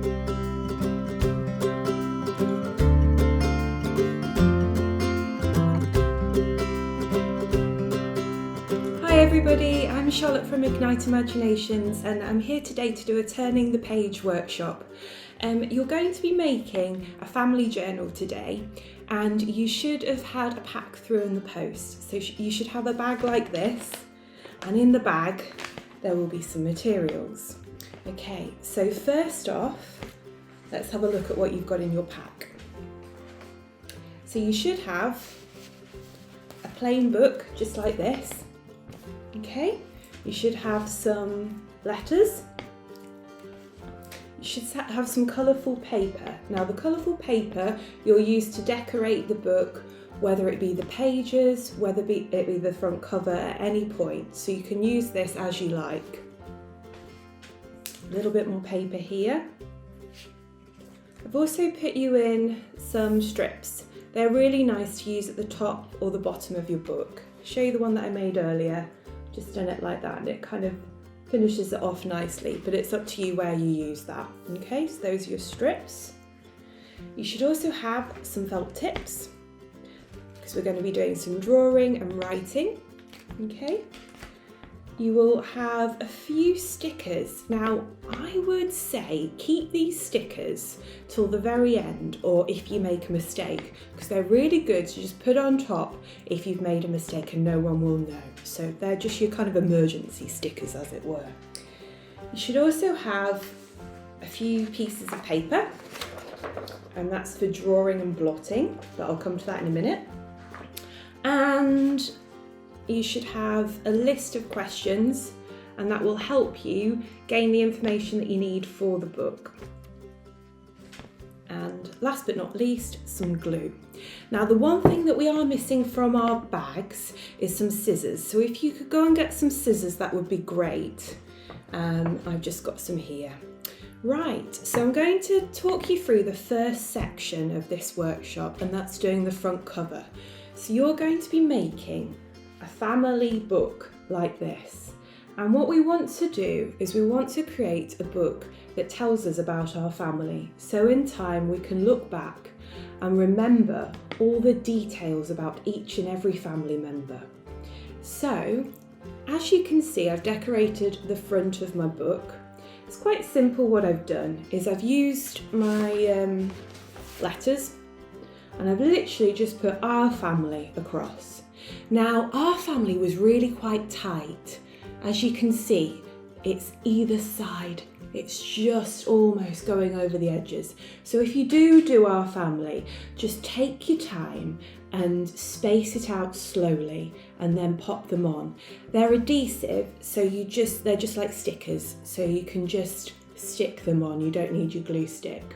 Hi everybody, I'm Charlotte from Ignite Imaginations and I'm here today to do a Turning the Page workshop. You're going to be making a family journal today and you should have had a pack through in the post. So you should have a bag like this, and in the bag there will be some materials. Okay, so first off, let's have a look at what you've got in your pack. So you should have a plain book just like this. Okay, you should have some letters. You should have some colourful paper. Now the colourful paper you'll use to decorate the book, whether it be the pages, whether it be the front cover at any point. So you can use this as you like. A little bit more paper here. I've also put you in some strips. They're really nice to use at the top or the bottom of your book. I'll show you the one that I made earlier. Just done it like that and it kind of finishes it off nicely, but it's up to you where you use that. Okay, so those are your strips. You should also have some felt tips because we're going to be doing some drawing and writing. Okay, you will have a few stickers. Now I would say keep these stickers till the very end, or if you make a mistake, because they're really good to just put on top if you've made a mistake and no one will know. So they're just your kind of emergency stickers, as it were. You should also have a few pieces of paper, and that's for drawing and blotting, but I'll come to that in a minute. And you should have a list of questions, and that will help you gain the information that you need for the book. And last but not least, some glue. Now the one thing that we are missing from our bags is some scissors. So if you could go and get some scissors, that would be great. I've just got some here. Right, so I'm going to talk you through the first section of this workshop, and that's doing the front cover. So you're going to be making a family book like this. And what we want to do is we want to create a book that tells us about our family. So in time we can look back and remember all the details about each and every family member. So as you can see, I've decorated the front of my book. It's quite simple. What I've done is I've used my letters and I've literally just put our family across. Now our family was really quite tight. As you can see, it's either side. It's just almost going over the edges. So if you do our family, just take your time and space it out slowly and then pop them on. They're adhesive, so they're just like stickers, so you can just stick them on. You don't need your glue stick.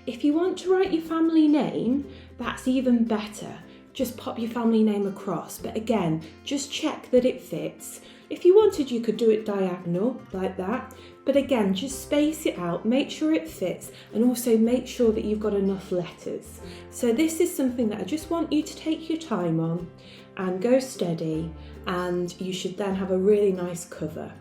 If you want to write your family name, that's even better. Just pop your family name across, but again, just check that it fits. If you wanted, you could do it diagonal like that, but again, just space it out, make sure it fits, and also make sure that you've got enough letters. So this is something that I just want you to take your time on and go steady, and you should then have a really nice cover.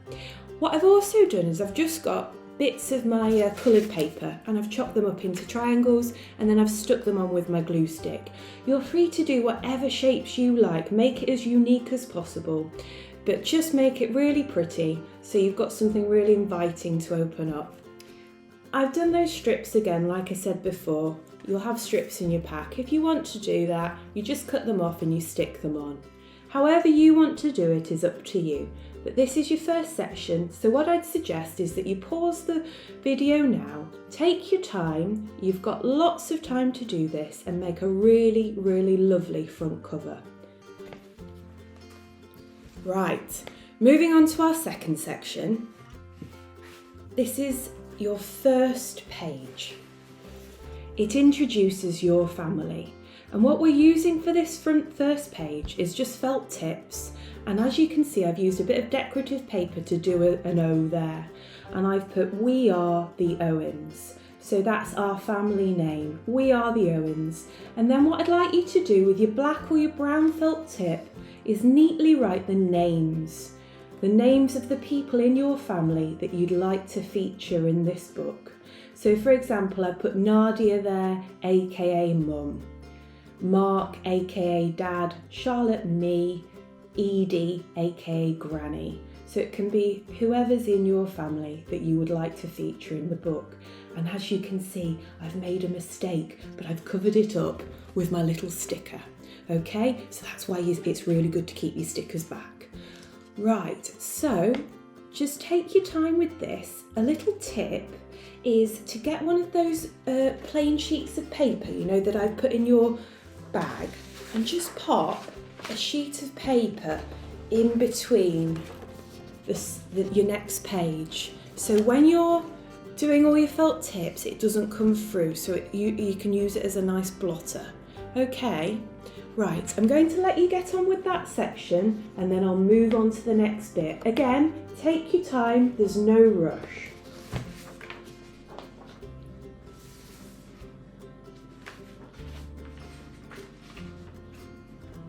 What I've also done is I've just got bits of my coloured paper and I've chopped them up into triangles and then I've stuck them on with my glue stick. You're free to do whatever shapes you like, make it as unique as possible, but just make it really pretty so you've got something really inviting to open up. I've done those strips again, like I said before. You'll have strips in your pack. If you want to do that, you just cut them off and you stick them on. However you want to do it is up to you. But this is your first section, so what I'd suggest is that you pause the video now, take your time, you've got lots of time to do this, and make a really, really lovely front cover. Right, moving on to our second section. This is your first page. It introduces your family. And what we're using for this first page is just felt tips. And as you can see, I've used a bit of decorative paper to do an O there. And I've put, we are the Owens. So that's our family name. We are the Owens. And then what I'd like you to do with your black or your brown felt tip is neatly write the names of the people in your family that you'd like to feature in this book. So for example, I put Nadia there, aka Mum, Mark, aka Dad, Charlotte, me, Edie, aka Granny. So it can be whoever's in your family that you would like to feature in the book. And as you can see, I've made a mistake, but I've covered it up with my little sticker. Okay, so that's why it's really good to keep your stickers back. Right, so just take your time with this. A little tip is to get one of those plain sheets of paper, you know, that I've put in your bag, and just pop a sheet of paper in between your next page. So when you're doing all your felt tips, it doesn't come through, so you can use it as a nice blotter. Okay, right, I'm going to let you get on with that section and then I'll move on to the next bit. Again, take your time, there's no rush.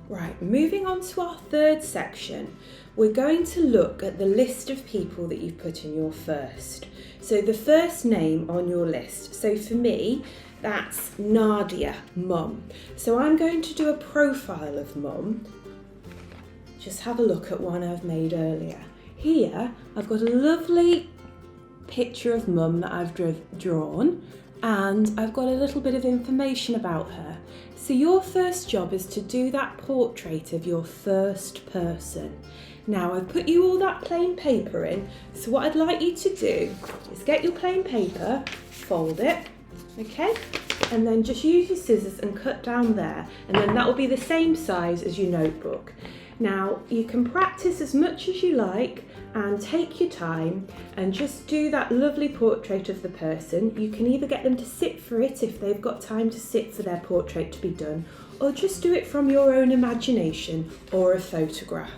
Right, moving on to our third section, we're going to look at the list of people that you've put in your first. So the first name on your list. So for me, that's Nadia, Mum. So I'm going to do a profile of Mum. Just have a look at one I've made earlier. Here, I've got a lovely picture of Mum that I've drawn, and I've got a little bit of information about her. So your first job is to do that portrait of your first person. Now I've put you all that plain paper in, so what I'd like you to do is get your plain paper, fold it, okay, and then just use your scissors and cut down there, and then that will be the same size as your notebook. Now you can practice as much as you like and take your time and just do that lovely portrait of the person. You can either get them to sit for it if they've got time to sit for their portrait to be done, or just do it from your own imagination or a photograph.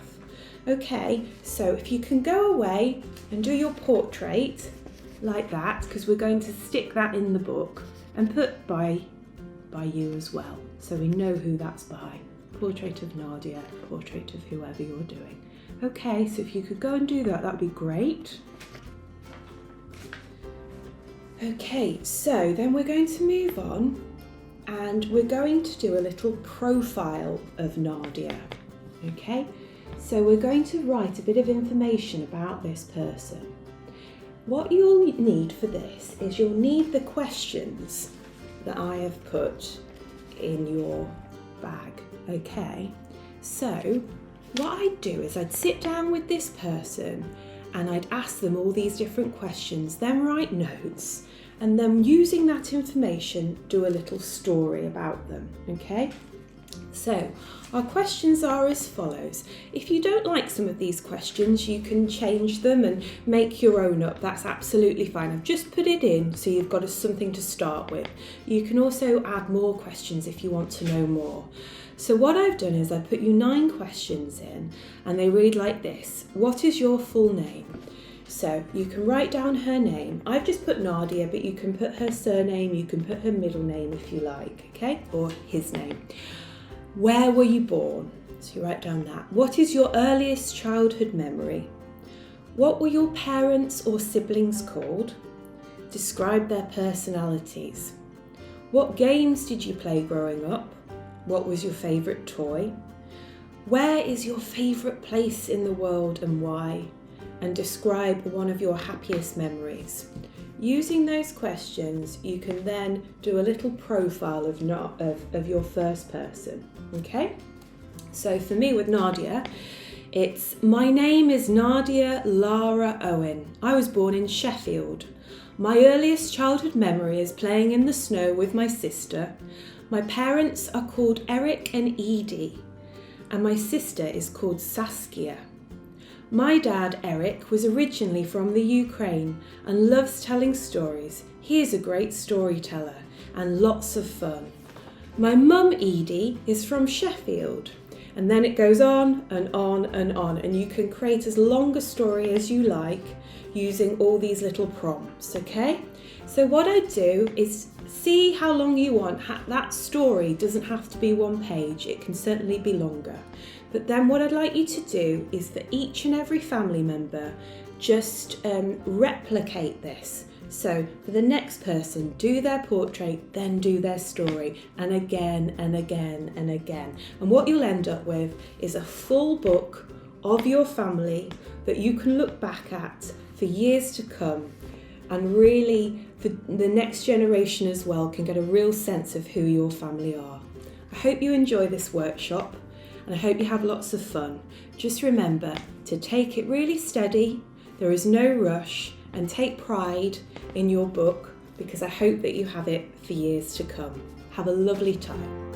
Okay, so if you can go away and do your portrait like that, because we're going to stick that in the book, and put by you as well, so we know who that's by. Portrait of Nadia, portrait of whoever you're doing. Okay, so if you could go and do that, that'd be great. Okay, so then we're going to move on and we're going to do a little profile of Nadia. Okay, so we're going to write a bit of information about this person. What you'll need for this is you'll need the questions that I have put in your bag. Okay, so what I'd do is I'd sit down with this person and I'd ask them all these different questions, then write notes, and then using that information do a little story about them. Okay, so our questions are as follows. If you don't like some of these questions, you can change them and make your own up. That's absolutely fine. I've just put it in so you've got something to start with. You can also add more questions if you want to know more. So what I've done is I put you 9 questions in, and they read like this. What is your full name? So you can write down her name. I've just put Nadia, but you can put her surname, you can put her middle name if you like, okay? Or his name. Where were you born? So you write down that. What is your earliest childhood memory? What were your parents or siblings called? Describe their personalities. What games did you play growing up? What was your favourite toy? Where is your favourite place in the world and why? And describe one of your happiest memories. Using those questions, you can then do a little profile of your first person. Okay? So for me with Nadia, it's my name is Nadia Lara Owen. I was born in Sheffield. My earliest childhood memory is playing in the snow with my sister. My parents are called Eric and Edie, and my sister is called Saskia. My dad, Eric, was originally from the Ukraine and loves telling stories. He is a great storyteller and lots of fun. My mum, Edie, is from Sheffield. And then it goes on and on and on, and you can create as long a story as you like using all these little prompts, okay? So what I do is see how long you want. That story doesn't have to be 1 page, it can certainly be longer. But then what I'd like you to do is for each and every family member, just replicate this. So for the next person, do their portrait, then do their story, and again and again and again. And what you'll end up with is a full book of your family that you can look back at for years to come, and really for the next generation as well can get a real sense of who your family are. I hope you enjoy this workshop and I hope you have lots of fun. Just remember to take it really steady, there is no rush, and take pride in your book because I hope that you have it for years to come. Have a lovely time.